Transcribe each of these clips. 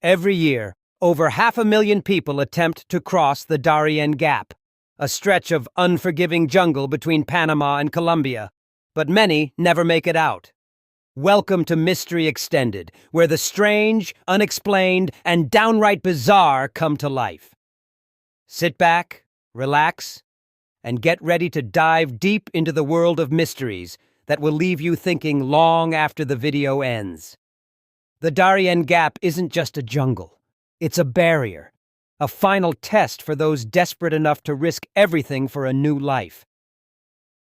Every year, over 500,000 people attempt to cross the Darién Gap, a stretch of unforgiving jungle between Panama and Colombia, but many never make it out. Welcome to Mystery Extended, where the strange, unexplained, and downright bizarre come to life. Sit back, relax, and get ready to dive deep into the world of mysteries that will leave you thinking long after the video ends. The Darién Gap isn't just a jungle. It's a barrier, a final test for those desperate enough to risk everything for a new life.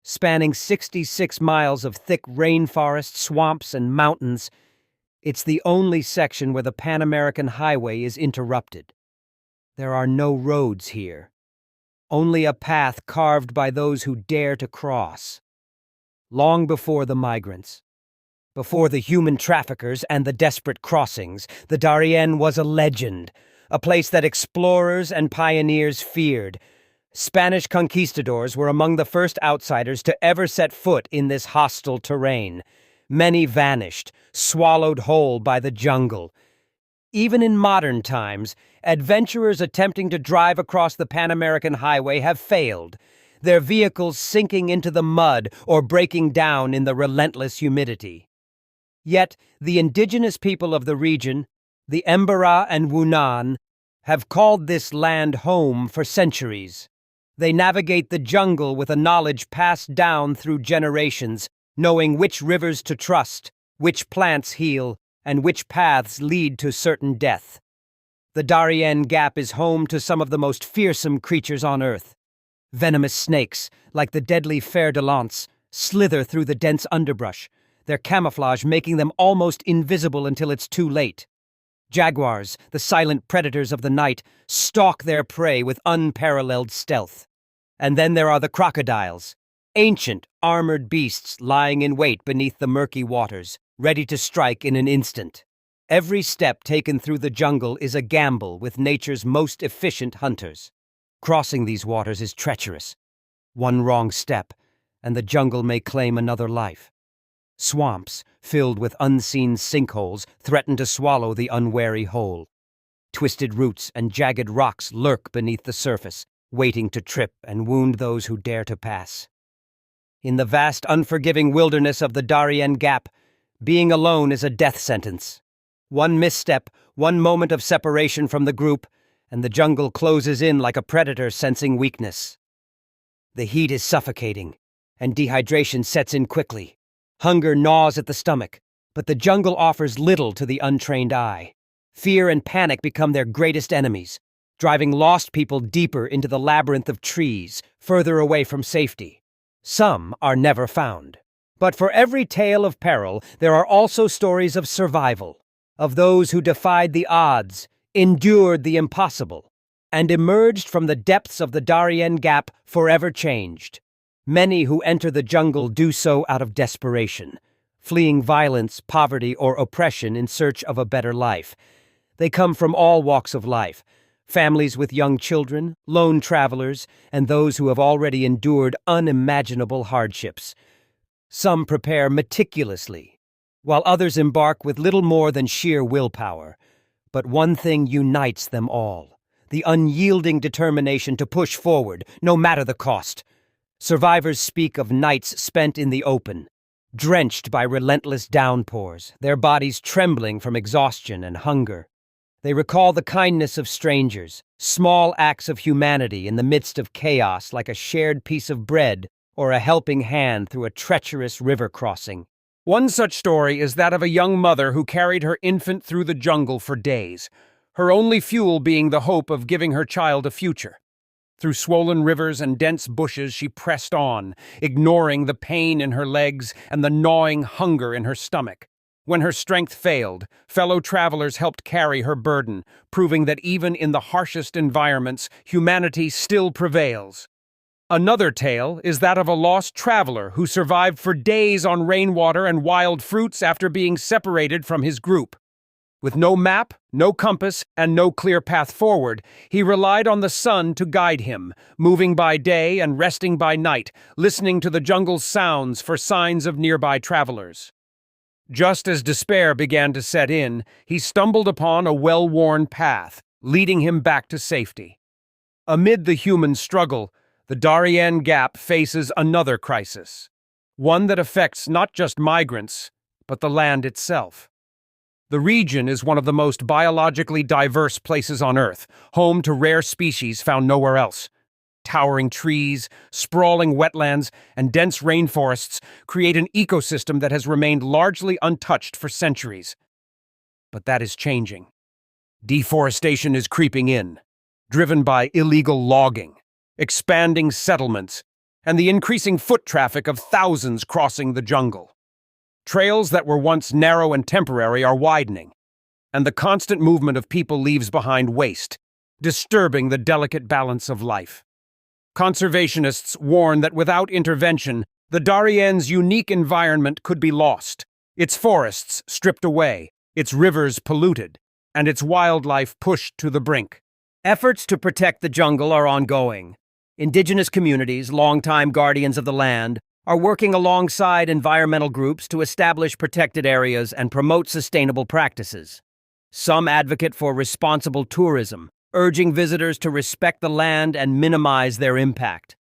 Spanning 66 miles of thick rainforest, swamps, and mountains, it's the only section where the Pan-American Highway is interrupted. There are no roads here, only a path carved by those who dare to cross. Long before the migrants, before the human traffickers and the desperate crossings, the Darién was a legend, a place that explorers and pioneers feared. Spanish conquistadors were among the first outsiders to ever set foot in this hostile terrain. Many vanished, swallowed whole by the jungle. Even in modern times, adventurers attempting to drive across the Pan-American Highway have failed, their vehicles sinking into the mud or breaking down in the relentless humidity. Yet, the indigenous people of the region, the Embera and Wunan, have called this land home for centuries. They navigate the jungle with a knowledge passed down through generations, knowing which rivers to trust, which plants heal, and which paths lead to certain death. The Darién Gap is home to some of the most fearsome creatures on Earth. Venomous snakes, like the deadly fer-de-lance, slither through the dense underbrush, their camouflage making them almost invisible until it's too late. Jaguars, the silent predators of the night, stalk their prey with unparalleled stealth. And then there are the crocodiles, ancient, armored beasts lying in wait beneath the murky waters, ready to strike in an instant. Every step taken through the jungle is a gamble with nature's most efficient hunters. Crossing these waters is treacherous. One wrong step, and the jungle may claim another life. Swamps, filled with unseen sinkholes, threaten to swallow the unwary whole. Twisted roots and jagged rocks lurk beneath the surface, waiting to trip and wound those who dare to pass. In the vast, unforgiving wilderness of the Darién Gap, being alone is a death sentence. One misstep, one moment of separation from the group, and the jungle closes in like a predator sensing weakness. The heat is suffocating, and dehydration sets in quickly. Hunger gnaws at the stomach, but the jungle offers little to the untrained eye. Fear and panic become their greatest enemies, driving lost people deeper into the labyrinth of trees, further away from safety. Some are never found. But for every tale of peril, there are also stories of survival, of those who defied the odds, endured the impossible, and emerged from the depths of the Darién Gap forever changed. Many who enter the jungle do so out of desperation, fleeing violence, poverty, or oppression in search of a better life. They come from all walks of life, families with young children, lone travelers, and those who have already endured unimaginable hardships. Some prepare meticulously, while others embark with little more than sheer willpower. But one thing unites them all: the unyielding determination to push forward, no matter the cost. Survivors speak of nights spent in the open, drenched by relentless downpours, their bodies trembling from exhaustion and hunger. They recall the kindness of strangers, small acts of humanity in the midst of chaos, like a shared piece of bread or a helping hand through a treacherous river crossing. One such story is that of a young mother who carried her infant through the jungle for days, her only fuel being the hope of giving her child a future. Through swollen rivers and dense bushes she pressed on, ignoring the pain in her legs and the gnawing hunger in her stomach. When her strength failed, fellow travelers helped carry her burden, proving that even in the harshest environments, humanity still prevails. Another tale is that of a lost traveler who survived for days on rainwater and wild fruits after being separated from his group. With no map, no compass, and no clear path forward, he relied on the sun to guide him, moving by day and resting by night, listening to the jungle's sounds for signs of nearby travelers. Just as despair began to set in, he stumbled upon a well-worn path, leading him back to safety. Amid the human struggle, the Darién Gap faces another crisis, one that affects not just migrants, but the land itself. The region is one of the most biologically diverse places on Earth, home to rare species found nowhere else. Towering trees, sprawling wetlands, and dense rainforests create an ecosystem that has remained largely untouched for centuries. But that is changing. Deforestation is creeping in, driven by illegal logging, expanding settlements, and the increasing foot traffic of thousands crossing the jungle. Trails that were once narrow and temporary are widening, and the constant movement of people leaves behind waste, disturbing the delicate balance of life. Conservationists warn that without intervention, the Darién's unique environment could be lost, its forests stripped away, its rivers polluted, and its wildlife pushed to the brink. Efforts to protect the jungle are ongoing. Indigenous communities, longtime guardians of the land, are working alongside environmental groups to establish protected areas and promote sustainable practices. Some advocate for responsible tourism, urging visitors to respect the land and minimize their impact.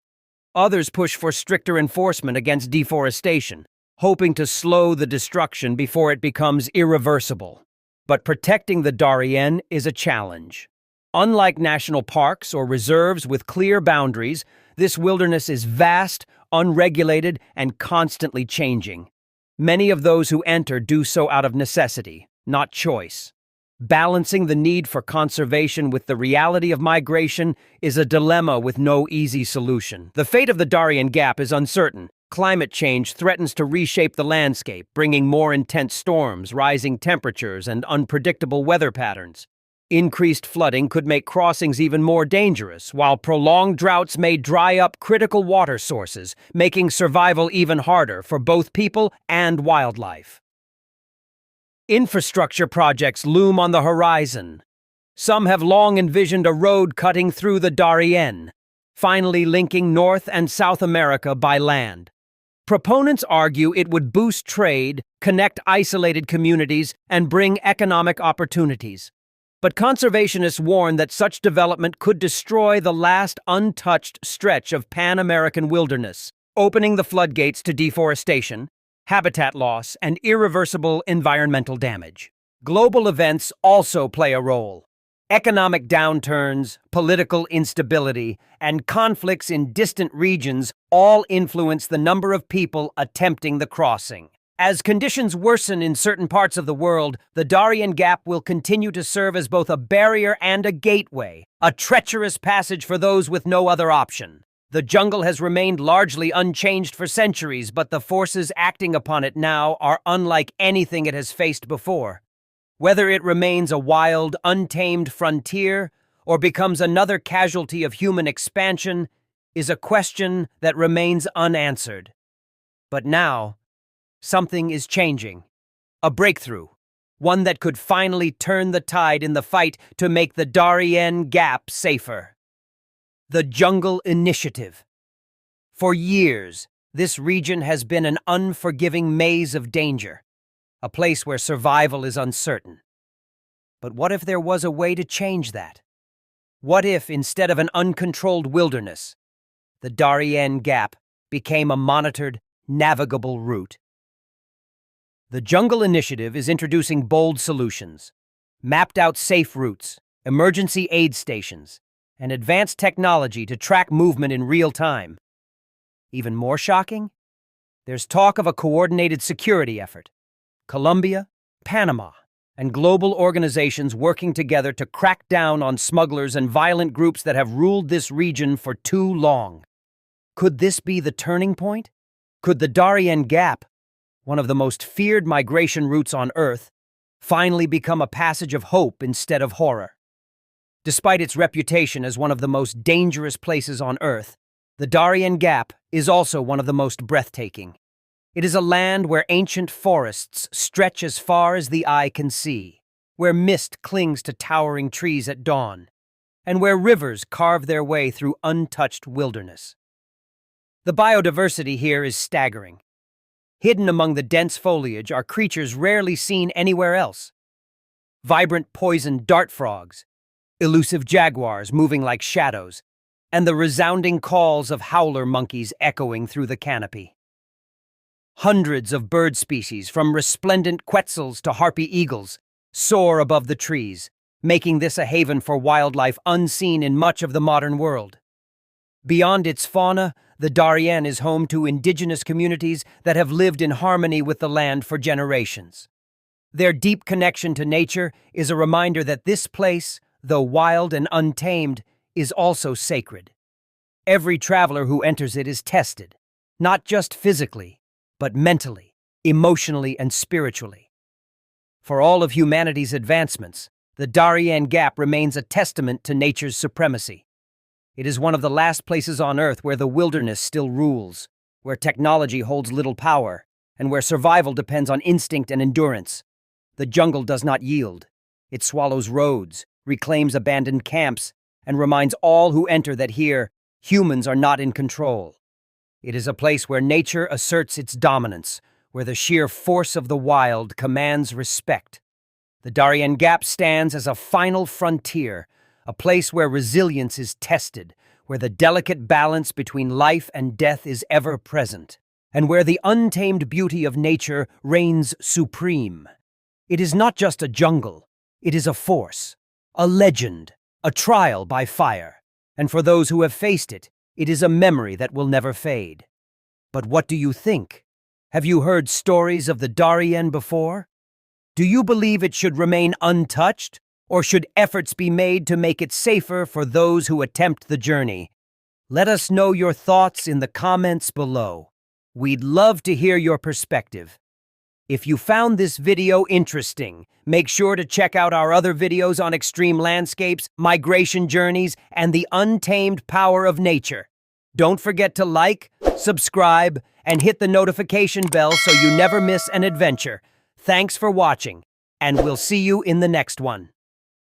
Others push for stricter enforcement against deforestation, hoping to slow the destruction before it becomes irreversible. But protecting the Darién is a challenge. Unlike national parks or reserves with clear boundaries, this wilderness is vast, unregulated, and constantly changing. Many of those who enter do so out of necessity, not choice. Balancing the need for conservation with the reality of migration is a dilemma with no easy solution. The fate of the Darién Gap is uncertain. Climate change threatens to reshape the landscape, bringing more intense storms, rising temperatures, and unpredictable weather patterns. Increased flooding could make crossings even more dangerous, while prolonged droughts may dry up critical water sources, making survival even harder for both people and wildlife. Infrastructure projects loom on the horizon. Some have long envisioned a road cutting through the Darién, finally linking North and South America by land. Proponents argue it would boost trade, connect isolated communities, and bring economic opportunities. But conservationists warn that such development could destroy the last untouched stretch of Pan-American wilderness, opening the floodgates to deforestation, habitat loss, and irreversible environmental damage. Global events also play a role. Economic downturns, political instability, and conflicts in distant regions all influence the number of people attempting the crossing. As conditions worsen in certain parts of the world, the Darién Gap will continue to serve as both a barrier and a gateway, a treacherous passage for those with no other option. The jungle has remained largely unchanged for centuries, but the forces acting upon it now are unlike anything it has faced before. Whether it remains a wild, untamed frontier or becomes another casualty of human expansion is a question that remains unanswered. But now, something is changing. A breakthrough. One that could finally turn the tide in the fight to make the Darién Gap safer. The Jungle Initiative. For years, this region has been an unforgiving maze of danger, a place where survival is uncertain. But what if there was a way to change that? What if, instead of an uncontrolled wilderness, the Darién Gap became a monitored, navigable route? The Jungle Initiative is introducing bold solutions, mapped out safe routes, emergency aid stations, and advanced technology to track movement in real time. Even more shocking? There's talk of a coordinated security effort. Colombia, Panama, and global organizations working together to crack down on smugglers and violent groups that have ruled this region for too long. Could this be the turning point? Could the Darién Gap, one of the most feared migration routes on Earth, finally become a passage of hope instead of horror? Despite its reputation as one of the most dangerous places on Earth, the Darién Gap is also one of the most breathtaking. It is a land where ancient forests stretch as far as the eye can see, where mist clings to towering trees at dawn, and where rivers carve their way through untouched wilderness. The biodiversity here is staggering. Hidden among the dense foliage are creatures rarely seen anywhere else. Vibrant poisoned dart frogs, elusive jaguars moving like shadows, and the resounding calls of howler monkeys echoing through the canopy. Hundreds of bird species, from resplendent quetzals to harpy eagles, soar above the trees, making this a haven for wildlife unseen in much of the modern world. Beyond its fauna, the Darién is home to indigenous communities that have lived in harmony with the land for generations. Their deep connection to nature is a reminder that this place, though wild and untamed, is also sacred. Every traveler who enters it is tested, not just physically, but mentally, emotionally, and spiritually. For all of humanity's advancements, the Darién Gap remains a testament to nature's supremacy. It is one of the last places on Earth where the wilderness still rules, where technology holds little power, and where survival depends on instinct and endurance. The jungle does not yield. It swallows roads, reclaims abandoned camps, and reminds all who enter that here, humans are not in control. It is a place where nature asserts its dominance, where the sheer force of the wild commands respect. The Darién Gap stands as a final frontier, a place where resilience is tested, where the delicate balance between life and death is ever present, and where the untamed beauty of nature reigns supreme. It is not just a jungle, it is a force, a legend, a trial by fire, and for those who have faced it, it is a memory that will never fade. But what do you think? Have you heard stories of the Darién before? Do you believe it should remain untouched, or should efforts be made to make it safer for those who attempt the journey? Let us know your thoughts in the comments below. We'd love to hear your perspective. If you found this video interesting, make sure to check out our other videos on extreme landscapes, migration journeys, and the untamed power of nature. Don't forget to like, subscribe, and hit the notification bell so you never miss an adventure. Thanks for watching, and we'll see you in the next one.